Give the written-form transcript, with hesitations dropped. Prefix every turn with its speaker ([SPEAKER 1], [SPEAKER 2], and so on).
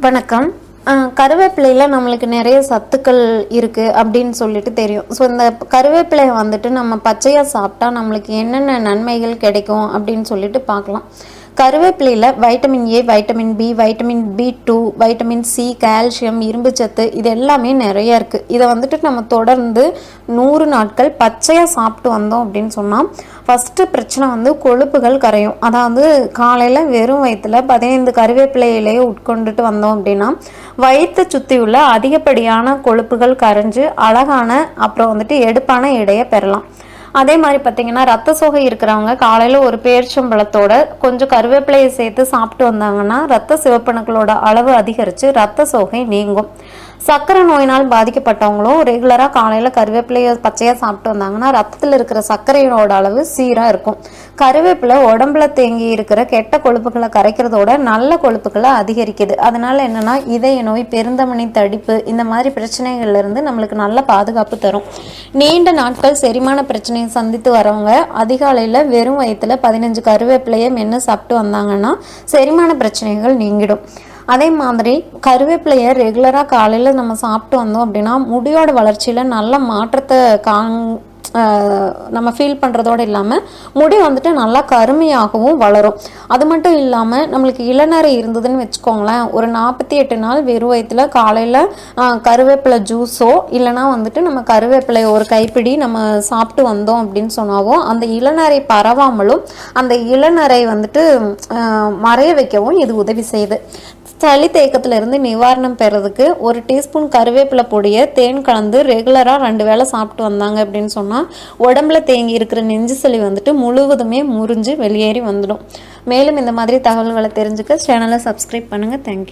[SPEAKER 1] வணக்கம். கருவேப்பிலையில் நம்மளுக்கு நிறைய சத்துக்கள் இருக்குது அப்படின்னு சொல்லிட்டு தெரியும். ஸோ இந்த கருவேப்பிலையை வந்துட்டு நம்ம பச்சையாக சாப்பிட்டா நம்மளுக்கு என்னென்ன நன்மைகள் கிடைக்கும் அப்படின்னு சொல்லிட்டு பார்க்கலாம். கருவேப்பிலையில் vitamin A, vitamin B, vitamin B two, vitamin C, calcium, இரும்புச்சத்து இது எல்லாமே நிறைய இருக்குது. இதை வந்துட்டு நம்ம தொடர்ந்து 100 நாட்கள் பச்சையாக சாப்பிட்டு வந்தோம் அப்படின்னு சொன்னால் ஃபஸ்ட்டு பிரச்சனை வந்து கொழுப்புகள் கரையும். அதாவது காலையில் வெறும் வயிற்றில் 15 கருவேப்பிலை இலையை உட்கொண்டுட்டு வந்தோம் அப்படின்னா வயிற்றை சுற்றி உள்ள அதிகப்படியான கொழுப்புகள் கரைஞ்சு அழகான அப்புறம் வந்துட்டு எடுப்பான எடையை பெறலாம். அதே மாதிரி பார்த்தீங்கன்னா ரத்த சோகை இருக்கிறவங்க காலையில் ஒரு பேரிச்சம்பழத்தோட கொஞ்சம் கருவேப்பிலையை சேர்த்து சாப்பிட்டு வந்தாங்கன்னா ரத்த சிவப்பணுக்களோட அளவு அதிகரித்து ரத்த சோகை நீங்கும். சர்க்கரை நோயினால் பாதிக்கப்பட்டவங்களும் ரெகுலராக காலையில் கருவேப்பிலையை பச்சையாக சாப்பிட்டு வந்தாங்கன்னா ரத்தத்தில் இருக்கிற சர்க்கரையோட அளவு சீராக இருக்கும். கருவேப்பிலை உடம்புல தேங்கி இருக்கிற கெட்ட கொழுப்புகளை கரைக்கிறதோட நல்ல கொழுப்புகளை அதிகரிக்குது. அதனால என்னன்னா இதய நோய், பெருந்தமனி தடிப்பு இந்த மாதிரி பிரச்சனைகள்ல இருந்து நம்மளுக்கு நல்ல பாதுகாப்பு தரும். நீண்ட நாட்கள் செரிமான பிரச்சனையை சந்தித்து வரவங்க அதிகாலையில் வெறும் வயிற்றுல 15 கருவேப்பிலையை மென்று சாப்பிட்டு வந்தாங்கன்னா செரிமான பிரச்சனைகள் நீங்கிடும். அதே மாதிரி கருவேப்பிலையை ரெகுலராக காலையில் நம்ம சாப்பிட்டு வந்தோம் அப்படின்னா முடியோட வளர்ச்சியில் நல்ல மாற்றத்தை நம்ம ஃபீல் பண்ணுறதோடு இல்லாமல் முடி வந்துட்டு நல்லா கருமையாகவும் வளரும். அது மட்டும் இல்லாமல் நம்மளுக்கு இளநரை இருந்ததுன்னு வச்சுக்கோங்களேன், ஒரு 48 நாள் வெறும் வயிற்றுல காலையில் கருவேப்பிலை ஜூஸோ இல்லைனா வந்துட்டு நம்ம கருவேப்பிலை ஒரு கைப்பிடி நம்ம சாப்பிட்டு வந்தோம் அப்படின்னு சொன்னாவோ அந்த இளநரை பரவாமலும் அந்த இளநரை வந்துட்டு மறைய வைக்கவும் இது உதவி செய்யுது. சளி தேக்கத்திலிருந்து நிவாரணம் பெறதுக்கு 1 டீஸ்பூன் கருவேப்பிலை பொடியை தேன் கலந்து ரெகுலராக 2 வேளை சாப்பிட்டு வந்தாங்க அப்படின்னு சொன்னால் உடம்புல தேங்கி இருக்கிற நெஞ்சு சளி வந்துட்டு முழுவதுமே முறிஞ்சு வெளியேறி வந்துடும். மேலும் இந்த மாதிரி தகவல்களை தெரிஞ்சுக்க சேனலை சப்ஸ்கிரைப் பண்ணுங்கள். தேங்க்யூ.